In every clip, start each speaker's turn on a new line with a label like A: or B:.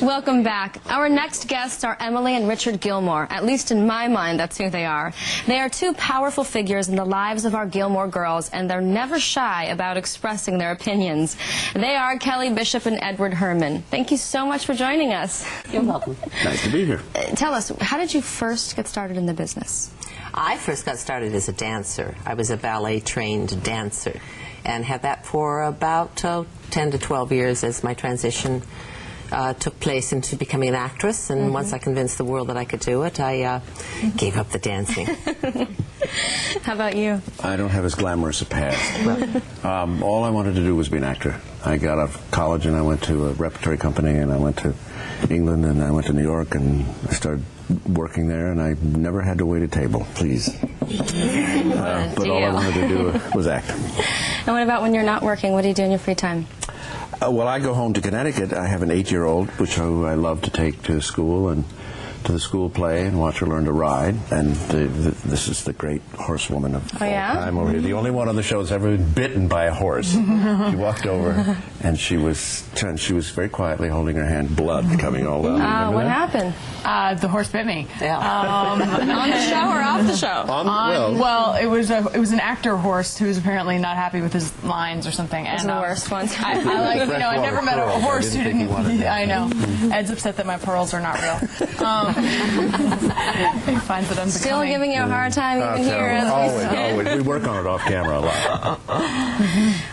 A: Welcome back. Our next guests are Emily and Richard Gilmore. At least in my mind, that's who they are. They are two powerful figures in the lives of our Gilmore girls, and they're never shy about expressing their opinions. They are Kelly Bishop and Edward Herman. Thank you so much for joining us.
B: You're welcome.
C: Nice to be here.
A: Tell us, how did you first get started in the business?
B: I first got started as a dancer. I was a ballet-trained dancer and had that for about 10 to 12 years as my transition took place into becoming an actress. And once I convinced the world that I could do it, I gave up the dancing.
A: How about you?
C: I don't have as glamorous a past. All I wanted to do was be an actor. I got out of college and I went to a repertory company, and I went to England, and I went to New York, and I started working there, and I never had to wait a table, please. But all I wanted to do was act.
A: And what about when you're not working? What do you do in your free time?
C: Well, I go home to Connecticut. I have an 8-year-old, which I love to take to school and to the school play and watch her learn to ride. And this is the great horsewoman of all time over here. The only one on the show that's ever been bitten by a horse. She walked over, and she was very quietly holding her hand, blood coming all down.
A: What happened?
D: The horse bit me.
B: Yeah.
A: On the show or off the show?
D: Well, it was an actor horse who was apparently not happy with his lines or something.
A: It was the worst ones.
D: I never met a horse who didn't. I know. Ed's upset that my pearls are not real. He finds that I'm
A: still giving you a hard time even here.
C: Always. We work on it off camera a lot.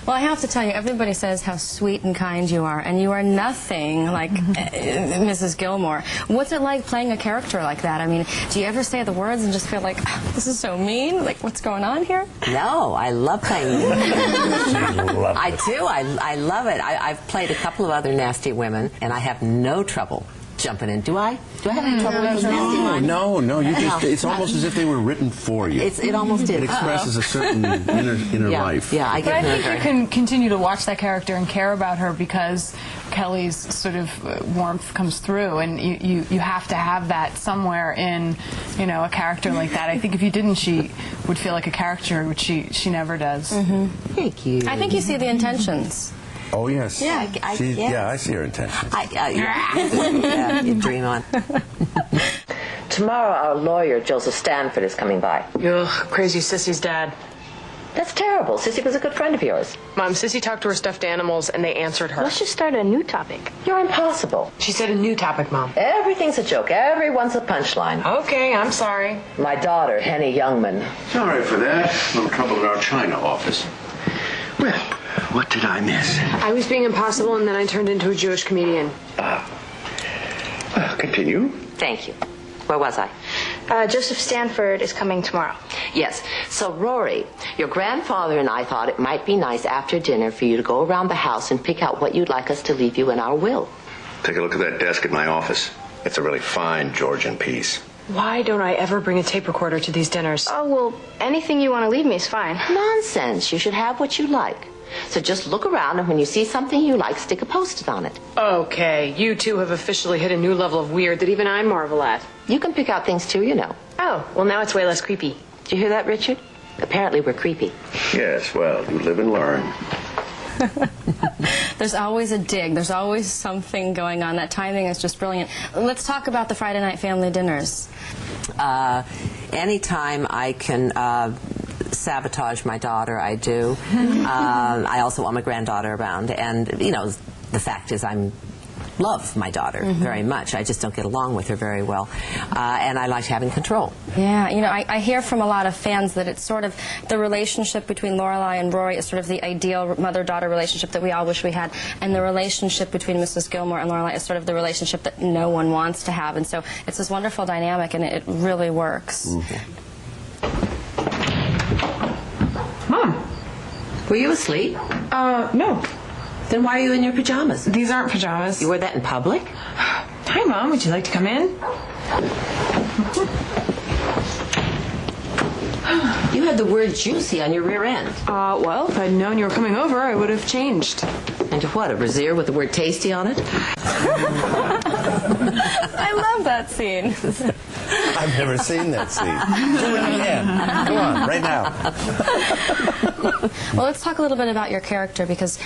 A: Well, I have to tell you, everybody says how sweet and kind you are, and you are nothing like Mrs. Gilmore. What's it like playing a character like that? I mean, do you ever say the words and just feel like, this is so mean? Like, what's going on here?
B: No, I love playing. I do. I love it. I've played a couple of other nasty women, and I have no trouble jumping in. Do I? Do I have any trouble with those nasty lines?
C: No. You just—it's almost as if they were written for you.
B: It almost is.
C: It expresses a certain inner life.
B: Yeah, I get
D: But I think you can continue to watch that character and care about her because Kelly's sort of warmth comes through, and you have to have that somewhere in, a character like that. I think if you didn't, she would feel like a caricature, which she never does.
B: Thank you.
A: I think you see the intentions.
C: Oh, yes.
B: Yeah,
C: I see her intentions.
B: You dream on.
E: Tomorrow, our lawyer, Joseph Stanford, is coming by.
F: Ugh, crazy Sissy's dad.
E: That's terrible. Sissy was a good friend of yours.
F: Mom, Sissy talked to her stuffed animals, and they answered her.
G: Let's just start a new topic.
E: You're impossible.
F: She said a new topic, Mom.
E: Everything's a joke. Everyone's a punchline.
F: Okay, I'm sorry.
E: My daughter, Henny Youngman.
C: Sorry for that. A little trouble in our China office. Well, what did I miss?
F: I was being impossible, and then I turned into a Jewish comedian.
C: Continue.
E: Thank you. Where was I?
G: Joseph Stanford is coming tomorrow.
E: Yes. So, Rory, your grandfather and I thought it might be nice after dinner for you to go around the house and pick out what you'd like us to leave you in our will.
H: Take a look at that desk at my office. It's a really fine Georgian piece.
F: Why don't I ever bring a tape recorder to these dinners?
G: Oh, well, anything you want to leave me is fine.
E: Nonsense. You should have what you like. So just look around, and when you see something you like, stick a Post-it on it.
F: Okay, you two have officially hit a new level of weird that even I marvel at.
E: You can pick out things too,
F: Oh, well, now it's way less creepy.
E: Did you hear that, Richard? Apparently we're creepy.
H: Yes, well, you live and learn.
A: There's always a dig. There's always something going on. That timing is just brilliant. Let's talk about the Friday night family dinners.
B: Anytime I can sabotage my daughter, I do. I also want my granddaughter around, and the fact is I love my daughter very much. I just don't get along with her very well, and I like having control.
A: Yeah, I hear from a lot of fans that it's sort of the relationship between Lorelai and Rory is sort of the ideal mother-daughter relationship that we all wish we had, and the relationship between Mrs. Gilmore and Lorelai is sort of the relationship that no one wants to have, and so it's this wonderful dynamic, and it really works.
B: Mom, were you asleep?
F: No.
B: Then why are you in your pajamas?
F: These aren't pajamas.
B: You wear that in public?
F: Hi, Mom. Would you like to come in?
B: You had the word juicy on your rear end.
F: Well, if I'd known you were coming over, I would have changed.
B: Into what, a brassiere with the word tasty on it?
A: I love that scene.
C: I've never seen that scene. Do it again. Go on, right now.
A: Well, let's talk a little bit about your character, because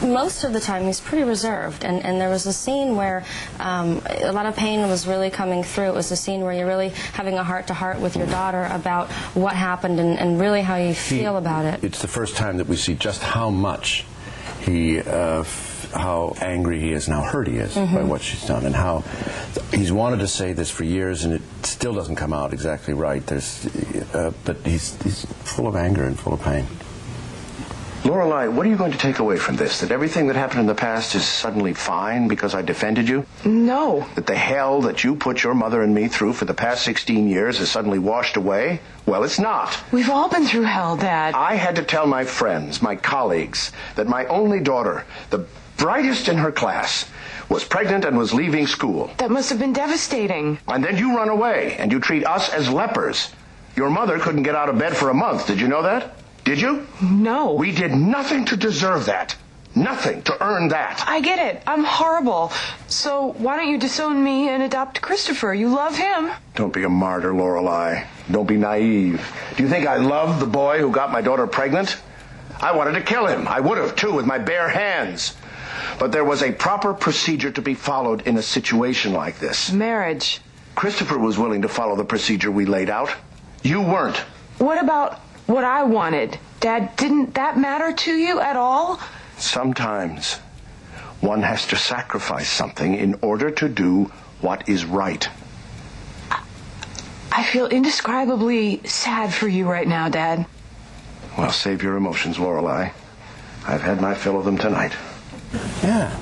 A: most of the time he's pretty reserved, and there was a scene where a lot of pain was really coming through. It was a scene where you're really having a heart-to-heart with your daughter about what happened and really how you feel about it.
C: It's the first time that we see just how much how angry he is and how hurt he is by what she's done, and how he's wanted to say this for years and it still doesn't come out exactly right. But he's full of anger and full of pain.
H: Lorelei, what are you going to take away from this? That everything that happened in the past is suddenly fine because I defended you?
F: No.
H: That the hell that you put your mother and me through for the past 16 years is suddenly washed away? Well, it's not.
F: We've all been through hell, Dad.
H: I had to tell my friends, my colleagues, that my only daughter, the brightest in her class, was pregnant and was leaving school.
F: That must have been devastating.
H: And then you run away and you treat us as lepers. Your mother couldn't get out of bed for a month. Did you know that? Did you?
F: No.
H: We did nothing to deserve that. Nothing to earn that.
F: I get it. I'm horrible. So why don't you disown me and adopt Christopher? You love him.
H: Don't be a martyr, Lorelei. Don't be naive. Do you think I loved the boy who got my daughter pregnant? I wanted to kill him. I would have, too, with my bare hands. But there was a proper procedure to be followed in a situation like this.
F: Marriage.
H: Christopher was willing to follow the procedure we laid out. You weren't.
F: What about what I wanted? Dad, didn't that matter to you at all?
H: Sometimes one has to sacrifice something in order to do what is right.
F: I feel indescribably sad for you right now, Dad.
H: Well, save your emotions, Lorelei. I've had my fill of them tonight.
C: Yeah.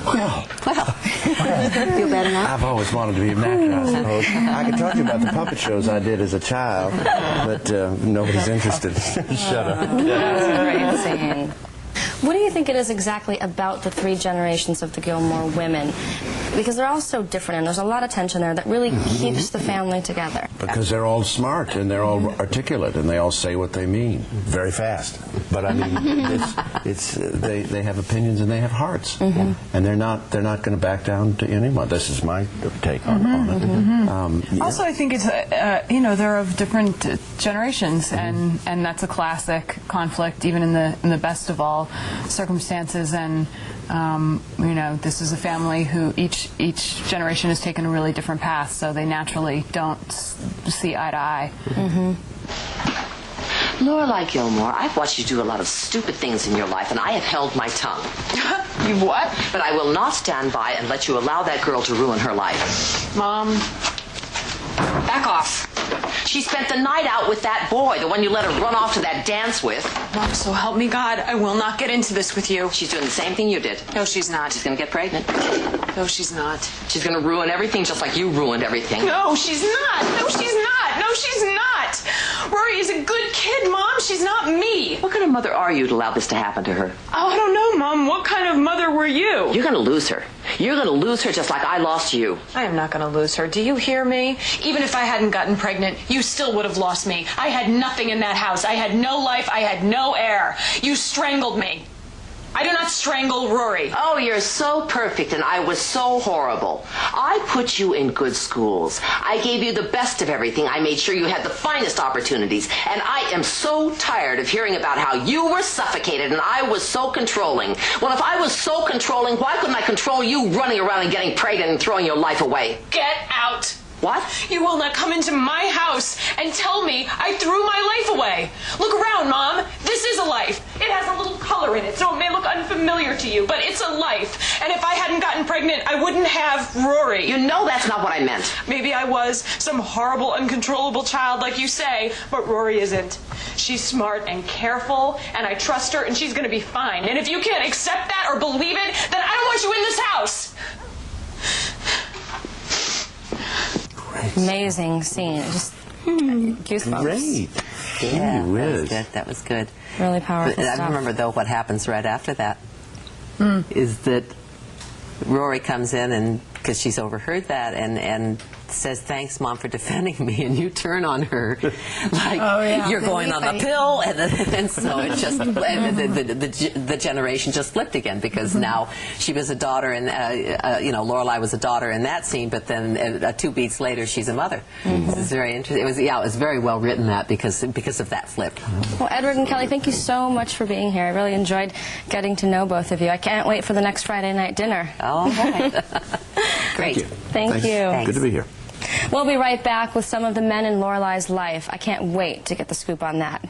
C: Well.
B: Feel better now?
C: I've always wanted to be an actor, I suppose. I could talk to you about the puppet shows I did as a child, but nobody's interested. Shut up.
A: That's a great scene. What do you think it is exactly about the three generations of the Gilmore women? Because they're all so different, and there's a lot of tension there that really keeps the family together.
C: Because they're all smart, and they're all articulate, and they all say what they mean very fast. But I mean, they have opinions and they have hearts, and they're not going to back down to anyone. This is my take on it. Yeah.
D: Also, I think it's they're of different generations, and that's a classic conflict, even in the best of all circumstances. And this is a family who each generation has taken a really different path, so they naturally don't see eye to eye.
E: Lorelei Gilmore, I've watched you do a lot of stupid things in your life, and I have held my tongue.
F: You what?
E: But I will not stand by and let you allow that girl to ruin her life.
F: Mom, back off.
E: She spent the night out with that boy, the one you let her run off to that dance with.
F: Mom, so help me God, I will not get into this with you.
E: She's doing the same thing you did.
F: No, she's not.
E: She's going to get pregnant.
F: No, she's not.
E: She's going to ruin everything just like you ruined everything.
F: No, she's not. No, she's not. No, she's not. Rory is a good kid, Mom. She's not me.
E: What kind of mother are you to allow this to happen to her?
F: Oh, I don't know, Mom. What kind of mother were you?
E: You're going to lose her. You're going to lose her just like I lost you.
F: I am not going to lose her. Do you hear me? Even if I hadn't gotten pregnant, you still would have lost me. I had nothing in that house. I had no life. I had no air. You strangled me. I do not strangle Rory.
E: Oh, you're so perfect, and I was so horrible. I put you in good schools. I gave you the best of everything. I made sure you had the finest opportunities. And I am so tired of hearing about how you were suffocated and I was so controlling. Well, if I was so controlling, why couldn't I control you running around and getting pregnant and throwing your life away?
F: Get out.
E: What?
F: You will not come into my house and tell me I threw my life away. Look around, Mom. This is a life. It has a little color in it, so it may look unfamiliar to you, but it's a life. And if I hadn't gotten pregnant, I wouldn't have Rory.
E: You know that's not what I meant.
F: Maybe I was some horrible, uncontrollable child like you say, but Rory isn't. She's smart and careful, and I trust her, and she's going to be fine. And if you can't accept that or believe it, then I don't want you in this house.
A: Amazing scene. Just goosebumps.
C: Great.
E: Yeah,
C: Gee
E: that was
C: whiz.
E: good. That was good.
A: Really powerful
E: But
A: stuff.
E: I remember, though, what happens right after that is that Rory comes in, and because she's overheard that, and
B: says, "Thanks, Mom, for defending me," and you turn on her like you're going on the pill, and so it just the generation just flipped again, because now she was a daughter, and Lorelai was a daughter in that scene, but then 2 beats later she's a mother. This is very interesting. It was very well written, that because of that flip.
A: Well, Edward and Kelly, thank you so much for being here. I really enjoyed getting to know both of you. I can't wait for the next Friday night dinner.
B: Oh, great.
A: Thank you.
C: Thanks. Good to be here.
A: We'll be right back with some of the men in Lorelai's life. I can't wait to get the scoop on that.